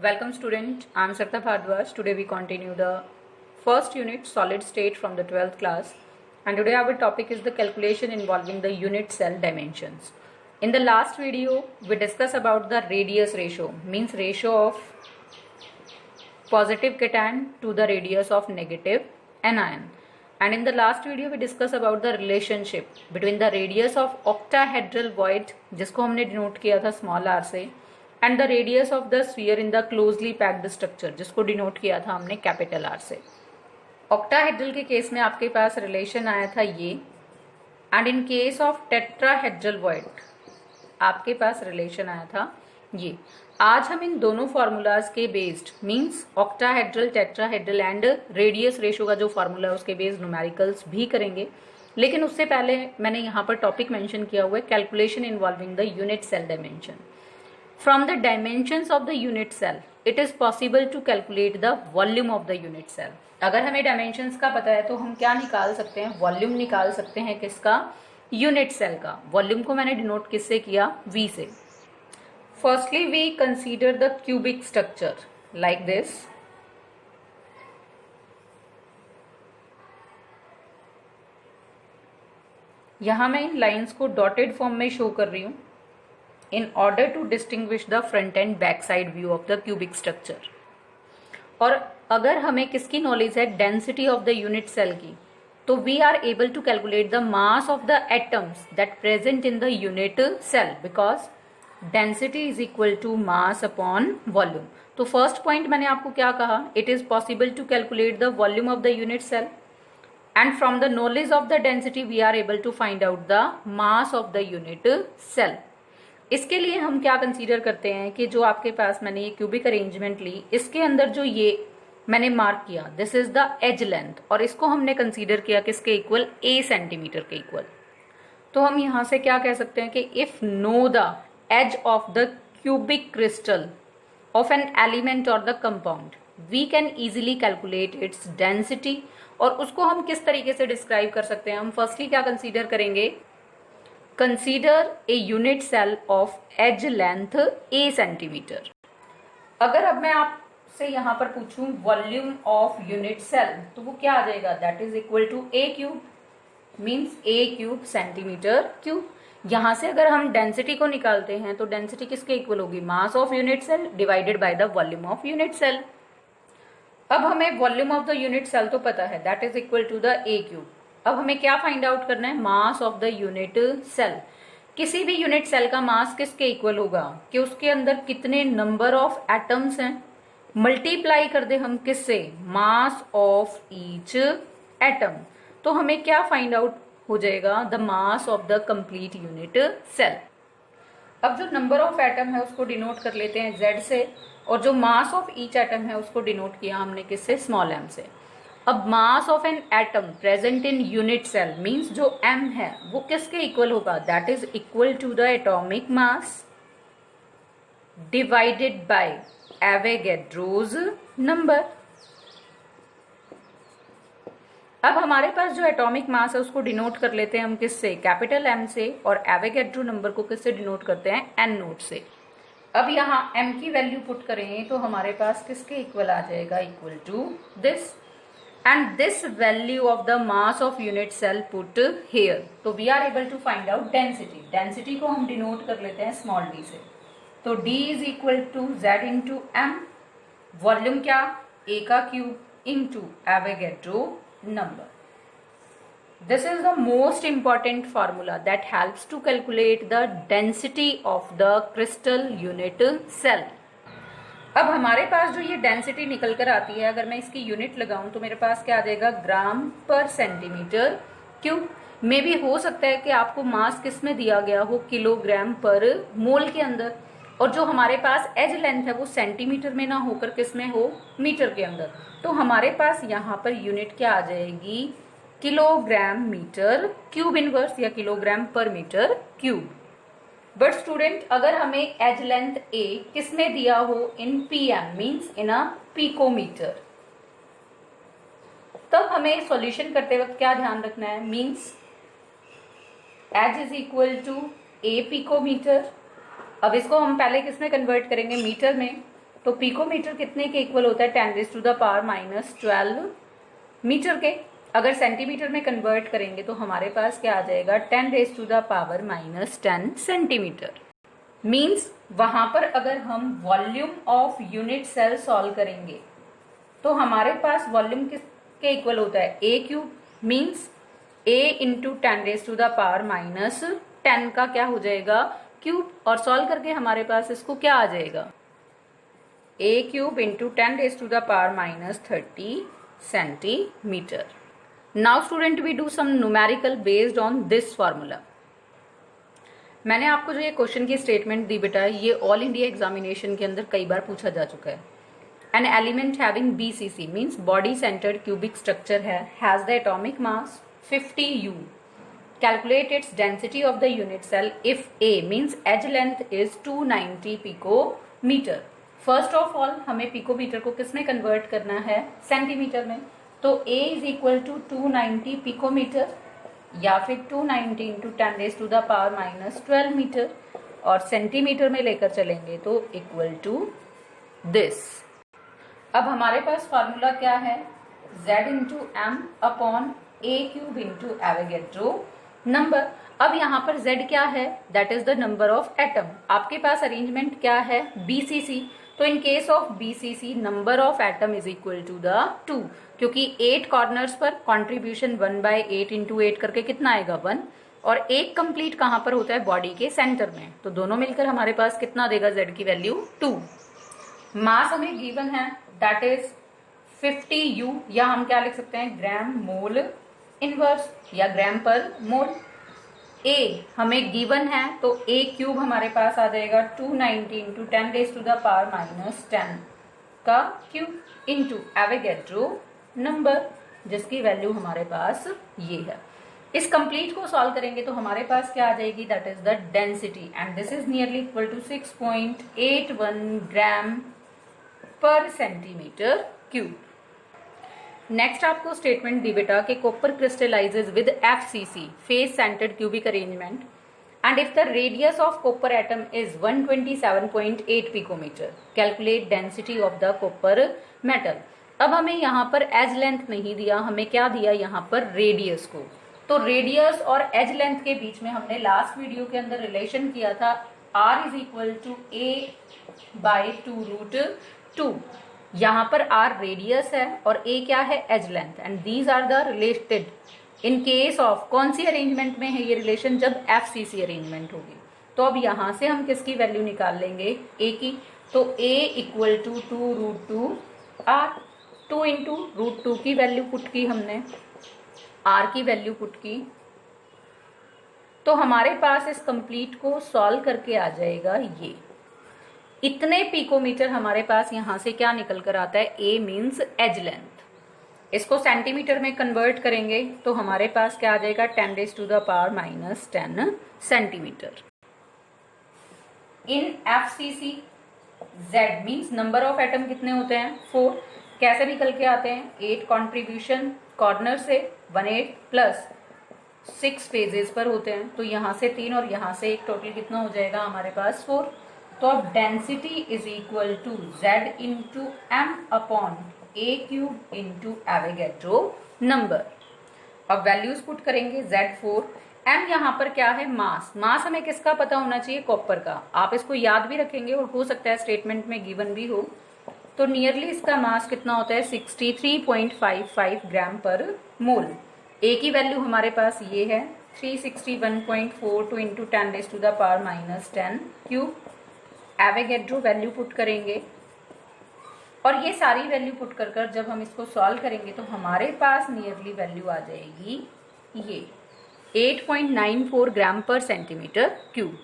Welcome student, I am Sarita Bhardwaj. Today we continue the first unit solid state from the 12th class, and today our topic is the calculation involving the unit cell dimensions. In the last video we discussed about the radius ratio, means ratio of positive cation to the radius of negative anion. And in the last video we discussed about the relationship between the radius of octahedral void, जिसको हमने denote किया था small r से, and the radius of the sphere in the closely packed structure, जिसको denote किया था हमने capital R से. ऑक्टाहेड्रल के केस में आपके पास रिलेशन आया था ये, and in case of tetrahedral void आपके पास रिलेशन आया था ये. आज हम इन दोनों फॉर्मूलाज के based, means octahedral, tetrahedral and radius ratio का जो फॉर्मूला है उसके बेस्ड न्यूमेरिकल्स भी करेंगे. लेकिन उससे पहले मैंने यहाँ पर टॉपिक मेंशन किया हुआ है calculation involving the unit cell dimension. From the dimensions of the unit cell, it is possible to calculate the volume of the unit cell. अगर हमें dimensions का पता है तो हम क्या निकाल सकते हैं, वॉल्यूम निकाल सकते हैं. किसका? यूनिट सेल का. वॉल्यूम को मैंने डिनोट किससे किया? V से. Firstly, we consider the cubic structure like this. यहां मैं इन लाइंस को डॉटेड फॉर्म में शो कर रही हूं in order to distinguish the front and back side view of the cubic structure. और अगर हमें किसकी नॉलेज है, density of the unit cell की, तो we are able to calculate the mass of the atoms that present in the unit cell, because density is equal to mass upon volume. तो first point मैंने आपको क्या कहा, it is possible to calculate the volume of the unit cell, and from the knowledge of the density we are able to find out the mass of the unit cell. इसके लिए हम क्या consider करते हैं कि जो आपके पास मैंने ये क्यूबिक अरेंजमेंट ली, इसके अंदर जो ये मैंने मार्क किया, this is the edge length, और इसको हमने कंसीडर किया किसके इक्वल, a सेंटीमीटर के इक्वल. तो हम यहां से क्या कह सकते हैं कि if know the edge of the cubic crystal of an element और the compound, we can easily calculate its density. और उसको हम किस तरीके से डिस्क्राइब कर सकते हैं, हम फर्स्टली क्या कंसीडर करेंगे, consider a unit cell of edge length a centimetre. अगर अब मैं आपसे यहां पर पूछूं वॉल्यूम ऑफ यूनिट सेल, तो वो क्या आ जाएगा, that is equal to a cube, means a cube centimetre cube. यहां से अगर हम डेंसिटी को निकालते हैं तो डेंसिटी किसके इक्वल होगी, mass of unit cell divided by the volume of unit cell. अब हमें volume of the unit cell तो पता है, that is equal to the a cube. अब हमें क्या फाइंड आउट करना है, mass of the unit cell. किसी भी यूनिट सेल का मास किसके इक्वल होगा, कि उसके अंदर कितने नंबर ऑफ एटम्स हैं, मल्टीप्लाई कर दे हम किससे, मास ऑफ ईच एटम. तो हमें क्या फाइंड आउट हो जाएगा, the mass of the complete unit cell. अब जो नंबर ऑफ एटम है उसको डिनोट कर लेते हैं z से, और जो मास ऑफ ईच एटम है उसको डिनोट किया हमने किससे, स्मॉल m से. अब mass of an atom present in unit cell means जो m है वो किसके इक्वल होगा, that is equal to the atomic mass divided by Avogadro's number. अब हमारे पास जो एटॉमिक मास है उसको डिनोट कर लेते हैं हम किससे, कैपिटल M से, और एवोगैड्रो नंबर को किससे डिनोट करते हैं, n नोट से. अब यहाँ m की वैल्यू पुट करें तो हमारे पास किसके इक्वल आ जाएगा, equal to this, and this value of the mass of unit cell put here. तो we are able to find out density. Density को हम denote कर लेते हैं small d से. तो d is equal to z into m. Volume क्या, a का cube into Avogadro number. This is the most important formula that helps to calculate the density of the crystal unit cell. अब हमारे पास जो ये density निकल कर आती है, अगर मैं इसकी यूनिट लगाऊं तो मेरे पास क्या आ जाएगा, ग्राम पर सेंटीमीटर क्यूब. मे भी हो सकता है कि आपको मास किस में दिया गया हो, किलोग्राम पर मोल के अंदर, और जो हमारे पास एज लेंथ है वो सेंटीमीटर में ना होकर किस में हो, मीटर के अंदर. तो हमारे पास यहाँ पर यूनिट क्या आ जाएगी, किलोग्राम मीटर क्यूब इनवर्स, या kilogram per metre cube. But student अगर हमें एज लेंथ a किस में दिया हो, in pm means in a picometre, तब हमें सॉल्यूशन करते वक्त क्या ध्यान रखना है, means edge is equal to a picometre. अब इसको हम पहले किस में कन्वर्ट करेंगे, मीटर में. तो पिकोमीटर कितने के इक्वल होता है? 10⁻⁻12 मीटर के। अगर सेंटीमीटर में कन्वर्ट करेंगे तो हमारे पास क्या आ जाएगा? 10⁻⁻10 सेंटीमीटर। मीन्स वहां पर अगर हम volume of unit cell solve करेंगे तो हमारे पास वॉल्यूम किसके इक्वल होता है? A cube. Means a into 10⁻10 का क्या हो जाएगा? क्यूब। और सॉल्व करके हमारे पास इसको क्या आ जाएगा? a cube into 10⁻30 centimetre. Now student we do some numerical based on this formula. मैंने आपको जो ये क्वेश्चन की स्टेटमेंट दी बेटा, ये ऑल इंडिया एग्जामिनेशन के अंदर कई बार पूछा जा चुका है। An element having BCC means body centred cubic structure है, has the atomic mass 50 U. Calculate its density of the unit cell if A means edge length is 290 picometer. First of all हमें picometre को किस में convert करना है? Centimetre में। तो A is equal to 290 picometre या फिर 290 इंटू 10⁻⁻12 मीटर, और सेंटीमीटर में लेकर चलेंगे तो इक्वल टू दिस। अब हमारे पास फॉर्मूला क्या है? Z into M upon A cube into Avogadro number. अब यहाँ पर Z क्या है? That is the number of atom. आपके पास अरेंजमेंट क्या है? BCC। तो in case of BCC number of atom is equal to the 2, क्योंकि 8 कॉर्नर्स पर कॉन्ट्रीब्यूशन 1/8 इंटू 8 करके कितना आएगा? 1। और एक कंप्लीट कहाँ पर होता है? बॉडी के सेंटर में। तो दोनों मिलकर हमारे पास कितना देगा? Z की वैल्यू 2। मास हमें गिवन है, दैट इज 50 U, या हम क्या लिख सकते हैं? ग्राम मोल इनवर्स या ग्राम पर मोल। A हमें गिवन है तो A क्यूब हमारे पास आ जाएगा 290 इंटू 10⁻⁻10 का क्यूब इंटू एवोगैड्रो नंबर, जिसकी वैल्यू हमारे पास ये है। इस कंप्लीट को सॉल्व करेंगे तो हमारे पास क्या आ जाएगी? That is the density, and this is nearly equal to 6.81 gram per centimetre cube. Next आपको स्टेटमेंट दी बेटा कि copper crystallizes with FCC face centred cubic arrangement and if the radius of copper atom is 127.8 picometre, calculate density of the copper metal. अब हमें यहाँ पर as length नहीं दिया, हमें क्या दिया? यहाँ पर रेडियस को। तो रेडियस और एज लेंथ के बीच में हमने लास्ट वीडियो के अंदर रिलेशन किया था, R is equal to A/2√2। यहाँ पर R रेडियस है और A क्या है? Edge length, and these are the related in case of कौन सी अरेंजमेंट में है ये रिलेशन? जब FCC अरेंजमेंट होगी। तो अब यहाँ से हम किसकी वैल्यू निकाल लेंगे? A की। तो A equal to 2√2R, 2 into √2 की वैल्यू पुट की हमने, R की वैल्यू पुट की, तो हमारे पास इस कंप्लीट को सॉल्व करके आ जाएगा ये। इतने पिकोमीटर हमारे पास यहां से क्या निकल कर आता है? A means edge length. इसको सेंटीमीटर में कन्वर्ट करेंगे तो हमारे पास क्या आ जाएगा? 10⁻⁻10 centimetre. In FCC Z means number of atom कितने होते हैं? 4। कैसे निकल के आते हैं? 8 कॉन्ट्रीब्यूशन कॉर्नर से 1/8 प्लस 6 फेजेस पर होते हैं, तो यहाँ से 3 और यहाँ से 1, टोटल कितना हो जाएगा हमारे पास? 4। तो अब density is equal to Z into M upon A cube into Avogadro number. अब वैल्यूज पुट करेंगे। Z4, M यहाँ पर क्या है? मास। मास हमें किसका पता होना चाहिए? कॉपर का। आप इसको याद भी रखेंगे और हो सकता है स्टेटमेंट में गिवन भी हो। तो नियरली इसका मास कितना होता है? 63.55 ग्राम पर मोल। A की वैल्यू हमारे पास ये है 361.42 into 10⁻⁻10 cube. Avogadro value put करेंगे और ये सारी वैल्यू पुट कर जब हम इसको सॉल्व करेंगे तो हमारे पास नियरली वैल्यू आ जाएगी ये 8.94 ग्राम पर सेंटीमीटर क्यूब।